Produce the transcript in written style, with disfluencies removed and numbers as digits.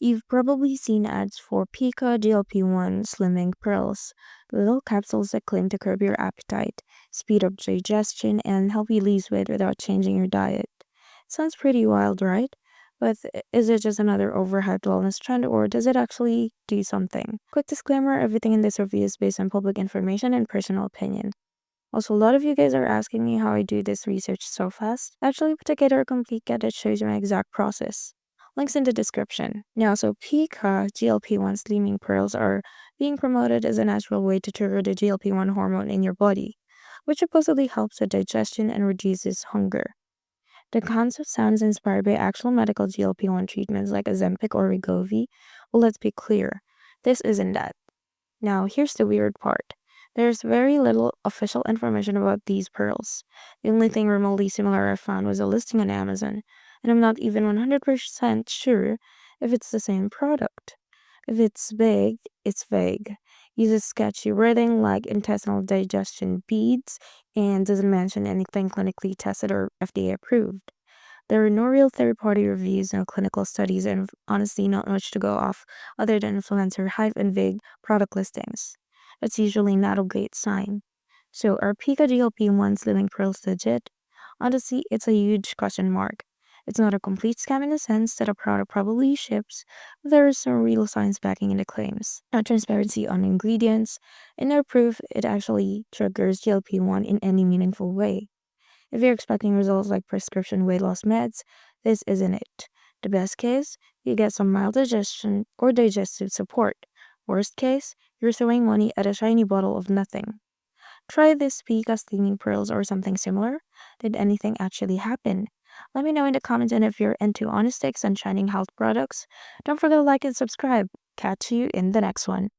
You've probably seen ads for Peaka GLP-1 Slimming Pearls, little capsules that claim to curb your appetite, speed up digestion, and help you lose weight without changing your diet. Sounds pretty wild, right? But is it just another overhyped wellness trend, or does it actually do something? Quick disclaimer, everything in this review is based on public information and personal opinion. Also, a lot of you guys are asking me how I do this research so fast. I actually put together a complete guide that shows you my exact process. Links in the description. Now, so Peaka GLP-1 slimming pearls are being promoted as a natural way to trigger the GLP-1 hormone in your body, which supposedly helps with digestion and reduces hunger. The concept sounds inspired by actual medical GLP-1 treatments like Ozempic or Wegovy. Well, let's be clear, this isn't that. Now, here's the weird part. There's very little official information about these pearls. The only thing remotely similar I found was a listing on Amazon, and I'm not even 100% sure if it's the same product. If it's vague, it's vague. Uses sketchy wording like intestinal digestion beads and doesn't mention anything clinically tested or FDA approved. There are no real third-party reviews, no clinical studies, and honestly not much to go off other than influencer hype and vague product listings. It's usually not a great sign. So are Peaka GLP-1's living pearls legit? Honestly, it's a huge question mark. It's not a complete scam in the sense that a product probably ships, but there is no real science backing in the claims. No transparency on ingredients, and no proof it actually triggers GLP-1 in any meaningful way. If you're expecting results like prescription weight loss meds, this isn't it. The best case, you get some mild digestion or digestive support. Worst case, you're throwing money at a shiny bottle of nothing. Try this Pika steaming pearls or something similar. Did anything actually happen? Let me know in the comments, and if you're into honest takes on shining health products, don't forget to like and subscribe. Catch you in the next one.